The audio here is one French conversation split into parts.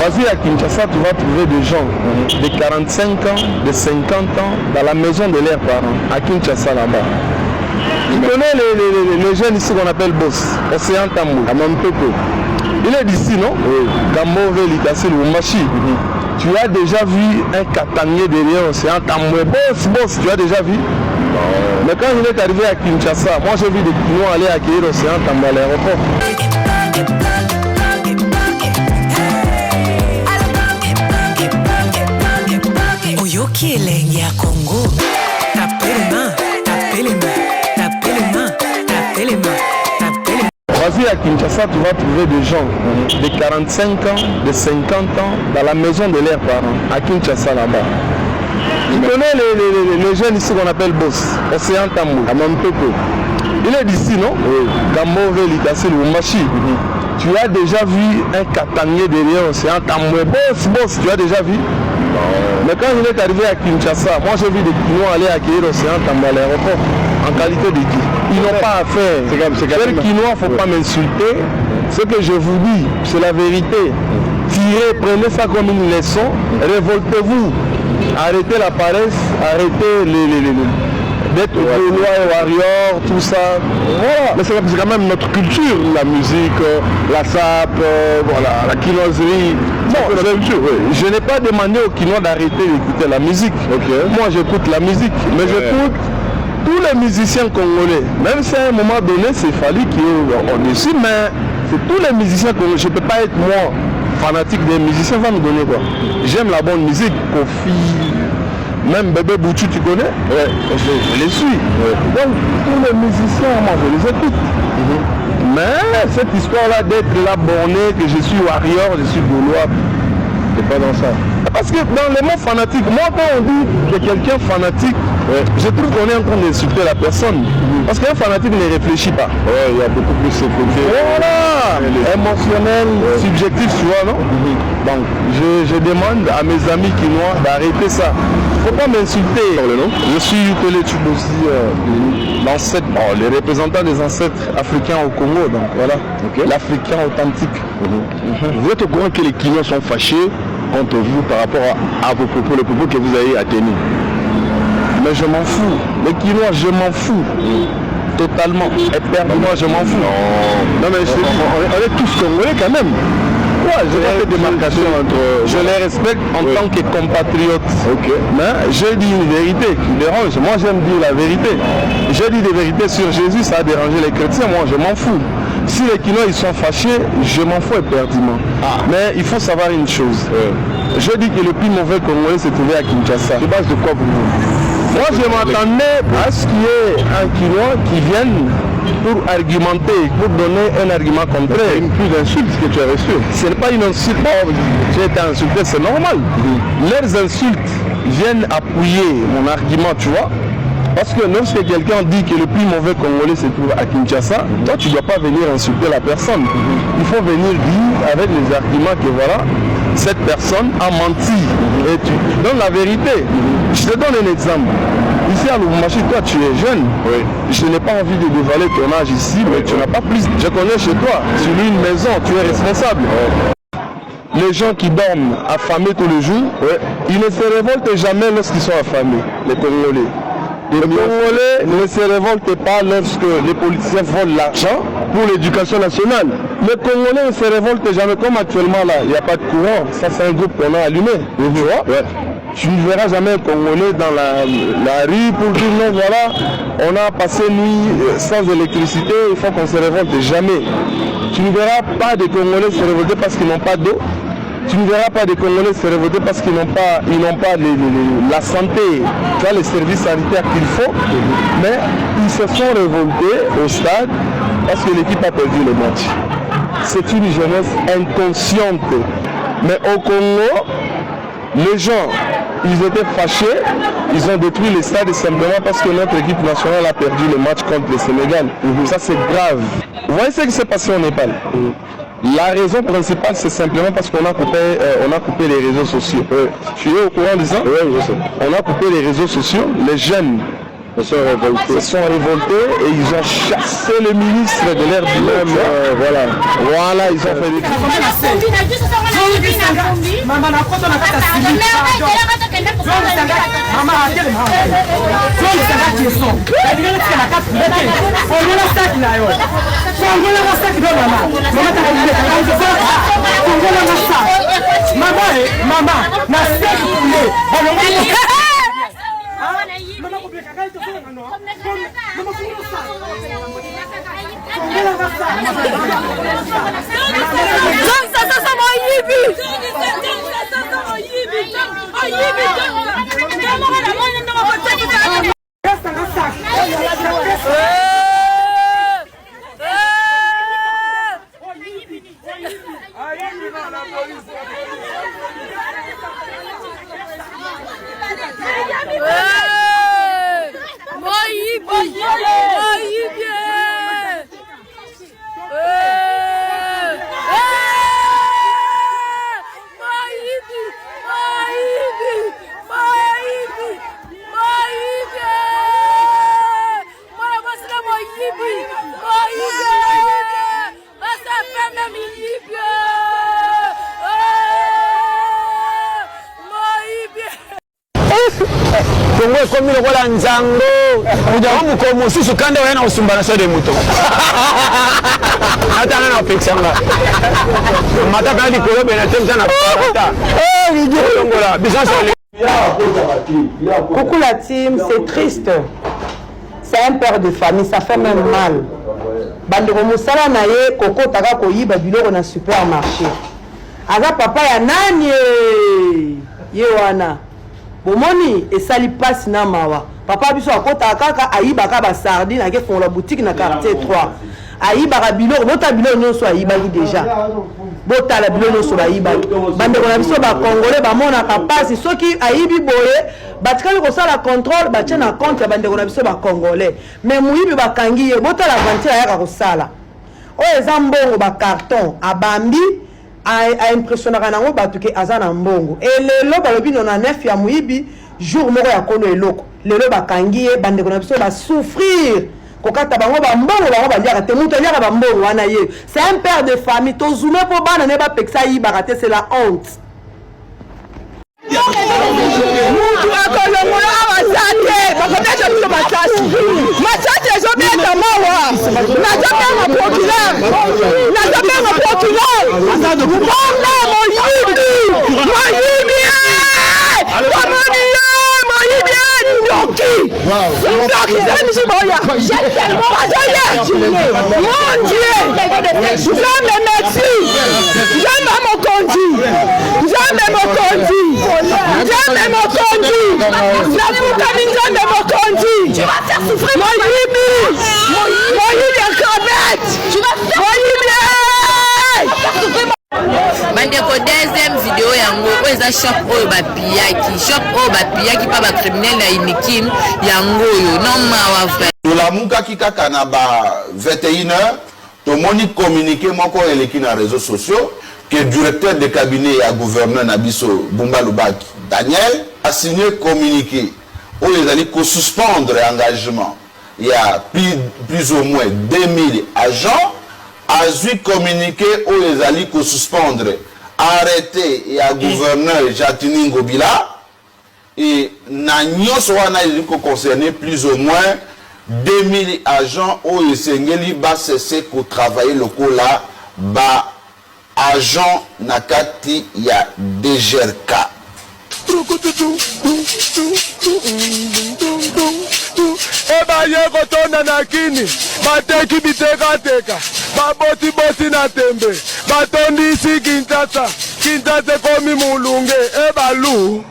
Vas-y à Kinshasa, tu vas trouver des gens de 45 ans, de 50 ans, dans la maison de leurs parents, à Kinshasa là-bas. Tu connais les jeunes ici qu'on appelle Boss, Océan Tambou, à Mampeko. Il est d'ici, non? Oui. Gamove, Likassi, Lumbashi. Tu as déjà vu un catanier derrière Océan Tambou? Boss, tu as déjà vu? Non. Mais quand il est arrivé à Kinshasa, moi j'ai vu des Kinois aller accueillir Océan Tambou à l'aéroport. Oyoki elengi ya Congo. Tapez les mains, tapez les mains, tapez les mains, tapez les mains, tapez les mains. Vas-y à Kinshasa, tu vas trouver des gens de 45 ans, de 50 ans, dans la maison de leurs parents, à Kinshasa là-bas. Tu connais les jeunes ici qu'on appelle Boss, Océan Tambou, à Mampeko. Il est d'ici, non? Oui. Gamove, Likassi, Lumbashi. Tu as déjà vu un catanier derrière Océan Tambou? Boss, tu as déjà vu? Non. Mais quand il est arrivé à Kinshasa, moi j'ai vu des Kinois aller accueillir Océan Tambou à l'aéroport en qualité de qui? Ils n'ont pas à faire. Les Kinois, il ne faut pas m'insulter. Ce que je vous dis, c'est la vérité. Tirez, prenez ça comme une leçon. Révoltez-vous. Arrêtez la paresse, arrêtez d'être Gaulois et warriors, tout ça. Voilà. Mais c'est quand même notre culture, la musique, la sape, voilà, la quinoiserie. Bon, je n'ai pas demandé aux Kinois d'arrêter d'écouter la musique. Okay. Moi j'écoute la musique, mais j'écoute tous les musiciens congolais. Même si à un moment donné, c'est fallu qu'on décide, mais c'est tous les musiciens congolais. Je ne peux pas être moi fanatique des musiciens, va me donner quoi. J'aime la bonne musique, Kofi. Même Bébé Boutu, tu connais? Ouais. Je les suis. Ouais. Donc, tous les musiciens, moi, je les écoute. Mais cette histoire-là d'être là borné, que je suis warrior, je suis gaulois, c'est pas dans ça. Parce que dans les mots fanatiques, moi, quand on dit que quelqu'un fanatique, je trouve qu'on est en train d'insulter la personne. Parce qu'un fanatique ne réfléchit pas. Ouais, il y a beaucoup plus ce côté. Voilà, émotionnel, subjectif, tu vois, non? Donc, je demande à mes amis Kinois d'arrêter ça. Il ne faut pas m'insulter. Je suis Télé Tchouboussi, l'ancêtre, les représentants des ancêtres africains au Congo. Donc voilà, l'Africain authentique. Vous êtes au courant que les Kinois sont fâchés contre vous par rapport à vos propos, les propos que vous avez tenus? Mais je m'en fous. Les Kinois, je m'en fous. Totalement. Et perdez-moi, je m'en fous. Non mais on est tous Congolais quand même. Ouais, je fais des démarcations entre... Je les respecte en tant que compatriotes. Mais j'ai dit une vérité qui me dérange. Moi j'aime dire la vérité. J'ai dit des vérités sur Jésus, ça a dérangé les chrétiens. Moi je m'en fous. Si les Kinois ils sont fâchés, je m'en fous éperdument. Mais il faut savoir une chose. Je dis que le plus mauvais Congolais s'est trouvé à Kinshasa. De base de quoi vous? Moi je m'attendais à ce qu'il y ait un Kinois qui vienne pour argumenter, pour donner un argument contraire. C'est une plus d'insulte que tu as reçu. Ce n'est pas une insulte. J'ai été insulté, c'est normal. Leurs insultes viennent appuyer mon argument, tu vois. Parce que lorsque quelqu'un dit que le plus mauvais Congolais se trouve à Kinshasa, toi tu ne dois pas venir insulter la personne. Il faut venir dire avec les arguments que voilà, cette personne a menti. Et tu donnes la vérité. Je te donne un exemple. Ici à Lubumbashi, toi tu es jeune. Je n'ai pas envie de dévoiler ton âge ici, mais tu n'as pas plus. Je connais chez toi, tu loues une maison, tu es responsable. Les gens qui dorment affamés tous les jours, ils ne se révoltent jamais lorsqu'ils sont affamés, les Congolais. Les Congolais ne se révoltent pas lorsque les politiciens volent l'argent pour l'éducation nationale. Les Congolais ne se révoltent jamais, comme actuellement là, il n'y a pas de courant. Ça c'est un groupe qu'on a allumé. Tu vois? Tu ne verras jamais un Congolais dans la rue pour dire non, voilà, on a passé nuit sans électricité, il faut qu'on se révolte. Jamais. Tu ne verras pas des Congolais se révolter parce qu'ils n'ont pas d'eau. Tu ne verras pas des Congolais se révolter parce qu'ils n'ont pas, la santé, tu vois, les services sanitaires qu'il faut. Mais ils se sont révoltés au stade parce que l'équipe a perdu le match. C'est une jeunesse inconsciente. Mais au Congo, les gens, ils étaient fâchés, ils ont détruit les stades simplement parce que notre équipe nationale a perdu le match contre le Sénégal. Ça c'est grave. Vous voyez ce qui s'est passé au Népal? La raison principale, c'est simplement parce qu'on a coupé les réseaux sociaux. Tu es au courant de ça? Oui, je sais. On a coupé les réseaux sociaux, les jeunes se sont révoltés et ils ont chassé le ministre de l'air du même. Voilà, ils ont fait des... Maman, na koto na kata sili. Maman, atele maman. Zone sanga tieso. Adile na kata kata. Ongola sac na yo. Ongola na sac do maman. Maman ta kule. Ongola na sac. Maman, na sac kule. Maman ko beka kai to fona no. Maman ko no sac. Ongola na sac. Ça m'a yibi. Kongo ekomi lokola nzango mujawa mukomo mosusu kanda oya na kosumbana so de moto atanga na opexanga mata kana likolo bena temza na parata longola bisance Coucou la team, c'est triste. C'est un père de famille, ça fait même mal. Bandeko musala na ye koko taka koyiba biloko na supermarché. Aza papa ya nani ye wana. Bomoni esali passe na mawa. Papa biso akota kaka ayiba ka ba sardine ake font la boutique na quartier 3. Ayiba ka biloko bota biloko nyonso ayiba ki déjà. Bota la biloko nyonso ayiba. Bandeko na biso ba congolais ba mona ka passe soki ayibi boye batikali ko sala contrôle ba tena compte bandeko na biso ba congolais. Mais muyibi ba kangi ye bota la ventile ya ka ko sala. O ezambongo ba carton abambi a impressionnera nango batuke azana mbongo et lelo balobi nona 9 ya muibi jour moko ya kono eloko lelo bakangi ye bandeko na biso ba souffrir kokata bango ba mbongo bango baliaka te muto aliaka ba mbongo wana ye c'est un père de famille to zume po bana ne ba peksa yi bakate c'est la honte mutu akolongola abasate bakotacha biso masasi masasi ezobeta mawa nazobenga procureur mbonga moyibi komoni ye moyibi ndoki zemisi boya mon dieu nzambe merci nzambe mokonzi nafukami nzambe mokonzi moyibi akabete moyibi bandeko deuxième vidéo yango oyo shop oyo bapiyaki pa bacriminel na inikim yango oyo nomawa vrai tolamukaki kaka na ba 21h tomoni communiqué moko eleki na réseaux sociaux que directeur de cabinet ya gouverneur na biso Bumba Lubaki Daniel a signé communiqué oyo ezali ko suspendre engagement il y a plus ou moins 2000 agents azui communiqué oyo ezali ko suspendre arrêté ya gouverneur Jatini Ngobila et na nyonso wana ezali ko concerner plus ou moins 2000 agents oyo esengeli ba cesser ko travailler lokola ba agent nakati ya DGRK. Eba ye kotona na kini bateki bitekateka baboti na tembe batondisi Kinshasa komi mulunge eba lu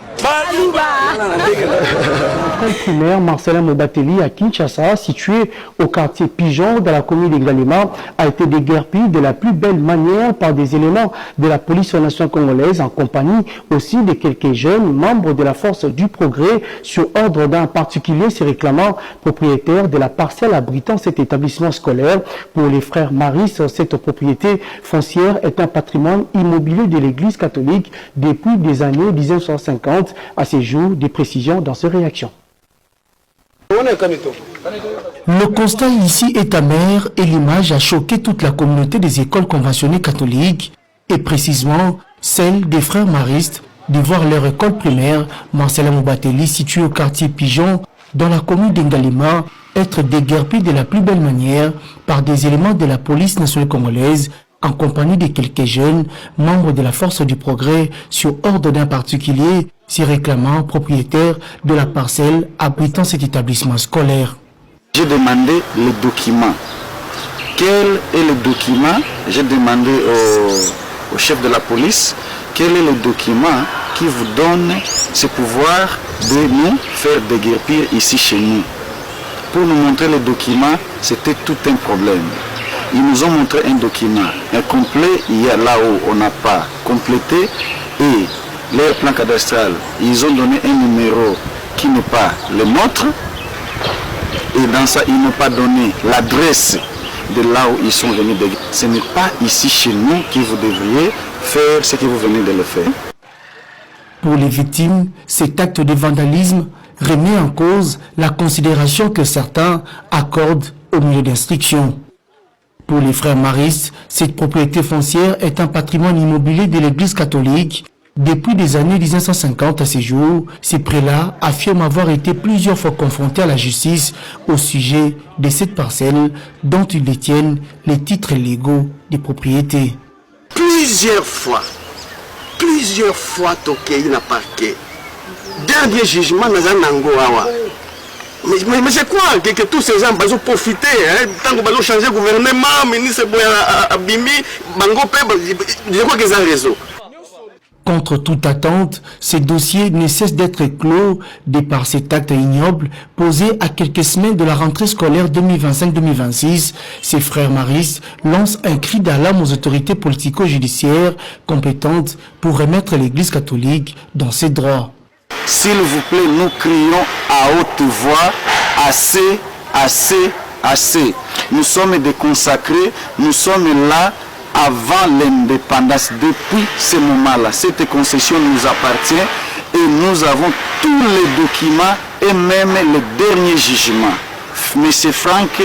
Primaire Marcelin Mobateli à Kinshasa, situé au quartier Pigeon dans la commune de Galima, a été déguerpi de la plus belle manière par des éléments de la police nationale congolaise en compagnie aussi de quelques jeunes membres de la force du progrès sur ordre d'un particulier se réclamant propriétaire de la parcelle abritant cet établissement scolaire. Pour les frères Maris, cette propriété foncière est un patrimoine immobilier de l'église catholique depuis des années 1950. À ces jours, des précisions dans ces réactions. Le constat ici est amer et l'image a choqué toute la communauté des écoles conventionnées catholiques et précisément celle des frères maristes de voir leur école primaire, Marcela Moubateli, située au quartier Pigeon, dans la commune d'Engalima, être déguerpie de la plus belle manière par des éléments de la police nationale congolaise, en compagnie de quelques jeunes membres de la force du progrès sur ordre d'un particulier, s'y réclamant propriétaire de la parcelle abritant cet établissement scolaire. J'ai demandé les documents. Quel est le document? J'ai demandé au chef de la police quel est le document qui vous donne ce pouvoir de nous faire déguerpir ici chez nous. Pour nous montrer le document, c'était tout un problème. Ils nous ont montré un document incomplet, il y a là où on n'a pas complété, et leur plan cadastral, ils ont donné un numéro qui n'est pas le nôtre, et dans ça, ils n'ont pas donné l'adresse de là où ils sont venus. Ce n'est pas ici chez nous que vous devriez faire ce que vous venez de le faire. Pour les victimes, cet acte de vandalisme remet en cause la considération que certains accordent au milieu d'instruction. Pour les frères maristes, cette propriété foncière est un patrimoine immobilier de l'Église catholique. Depuis les années 1950 à ces jours, ces prélats affirment avoir été plusieurs fois confrontés à la justice au sujet de cette parcelle dont ils détiennent les titres légaux des propriétés. Plusieurs fois, Tokei n'a parqué. Dernier jugement, nous avons mais c'est quoi que tous ces gens vont profiter, tant que vont changer gouvernement, ministre Abimi, je crois qu'ils ont raison. Contre toute attente, ces dossiers ne cessent d'être clos de par cet acte ignoble posé à quelques semaines de la rentrée scolaire 2025-2026. Ces frères maristes lancent un cri d'alarme aux autorités politico-judiciaires compétentes pour remettre l'Église catholique dans ses droits. S'il vous plaît, nous crions à haute voix, assez, assez, assez. Nous sommes des consacrés, nous sommes là avant l'indépendance. Depuis ce moment-là, cette concession nous appartient et nous avons tous les documents et même le dernier jugement. Monsieur Franck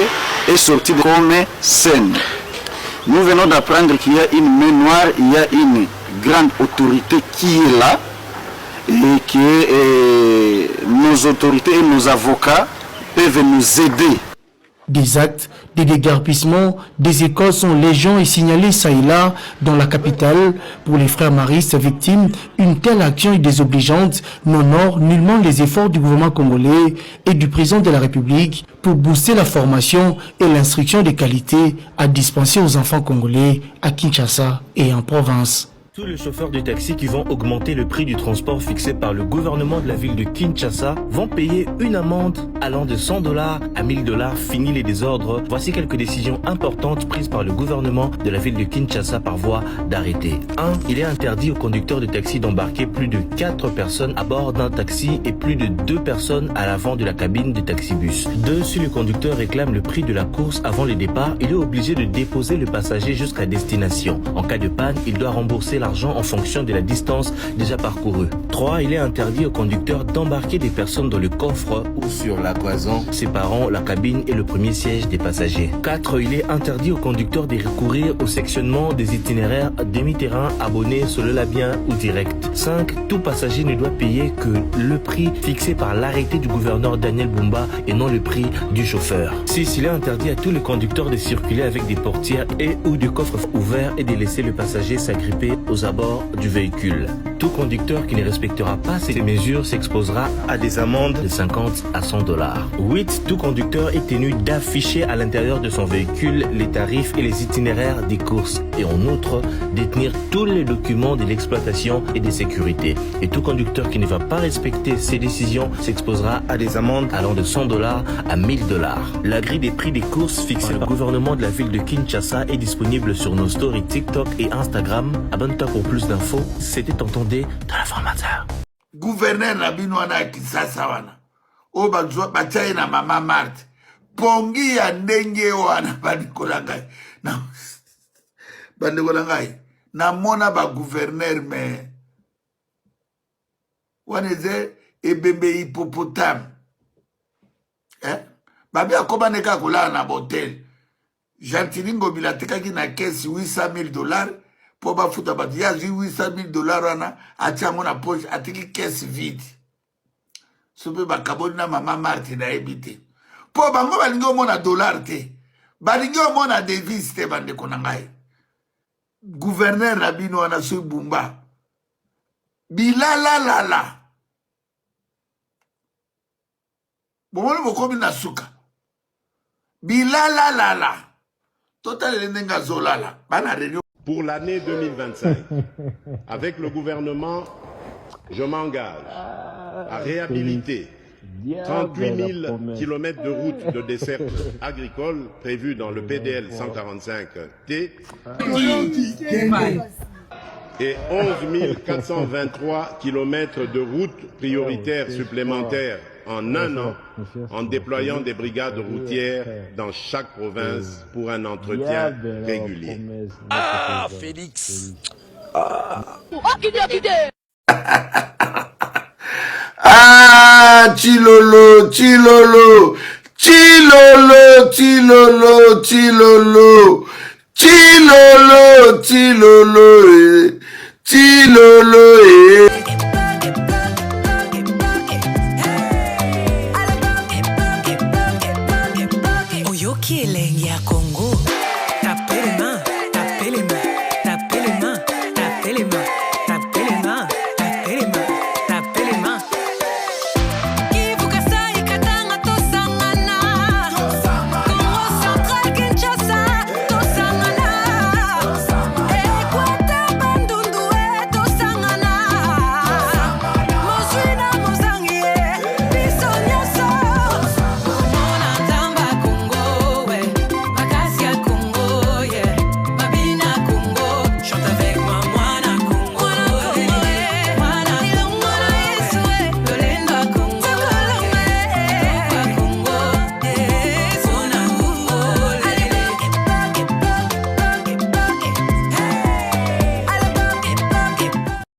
est sorti comme scène. Nous venons d'apprendre qu'il y a une main noire, il y a une grande autorité qui est là et que nos autorités et nos avocats peuvent nous aider. Des actes de déguerpissement des écoles sont légion et signalés ça et là dans la capitale. Pour les frères maristes victimes, une telle action est désobligeante, n'honore nullement les efforts du gouvernement congolais et du président de la République pour booster la formation et l'instruction de qualité à dispenser aux enfants congolais à Kinshasa et en province. Tous les chauffeurs de taxi qui vont augmenter le prix du transport fixé par le gouvernement de la ville de Kinshasa vont payer une amende allant de $100 à $1000. Fini les désordres. Voici quelques décisions importantes prises par le gouvernement de la ville de Kinshasa par voie d'arrêté. 1. Il est interdit aux conducteurs de taxi d'embarquer plus de 4 personnes à bord d'un taxi et plus de 2 personnes à l'avant de la cabine de taxibus. 2. Si le conducteur réclame le prix de la course avant le départ, il est obligé de déposer le passager jusqu'à destination. En cas de panne, il doit rembourser l'argent en fonction de la distance déjà parcourue. 3. Il est interdit au conducteur d'embarquer des personnes dans le coffre ou sur la cloison séparant la cabine et le premier siège des passagers. 4. Il est interdit au conducteur de recourir au sectionnement des itinéraires demi-terrain, abonnés, sololabien ou direct. 5. Tout passager ne doit payer que le prix fixé par l'arrêté du gouverneur Daniel Bumba et non le prix du chauffeur. 6. Il est interdit à tous les conducteurs de circuler avec des portières et ou des coffres ouverts et de laisser le passager s'agripper aux abords du véhicule. Tout conducteur qui ne respectera pas ces mesures s'exposera à des amendes de $50 à $100. 8. Tout conducteur est tenu d'afficher à l'intérieur de son véhicule les tarifs et les itinéraires des courses et en outre détenir tous les documents de l'exploitation et de sécurité. Et tout conducteur qui ne va pas respecter ces décisions s'exposera à des amendes allant de $100 à $1000. La grille des prix des courses fixée par le gouvernement de la ville de Kinshasa est disponible sur nos stories TikTok et Instagram. Abonne-toi pour plus d'infos. C'était entendé dans l'informateur. Gouverneur Nabino wana Kisasa wana. O bachaye na mama Marthe. Pongi ya ndenge wana bandikolangai. Na bandikolangai. Na mona ba gouverneur me. Waneze ebembe hippopotame. Babi akoba neka kula na botel. Jantilingo bilateka ki na kesi $800,000 pour bafuta bati ya 800 000 dollars wana atia mon na poche atiki caisse vide sope bakaboni na mama Marthe na ebité po bango balingi omona dollar te balingi omona devise te bandeko na ngai gouverneur na bino wana so bumba bilalalala bomoni bokomi na suka bilalalala total elendenga zolala bana réunion. Pour l'année 2025, avec le gouvernement, je m'engage à réhabiliter 38 000 km de routes de desserte agricole prévues dans le PDL 145T et 11 423 km de routes prioritaires supplémentaires en un an, en déployant des brigades routières dans chaque province pour un entretien régulier. Ah, Félix. Ah, Chilolo, Chilolo, Chilolo, Chilolo, Chilolo, Chilolo, Chilolo, Chilolo.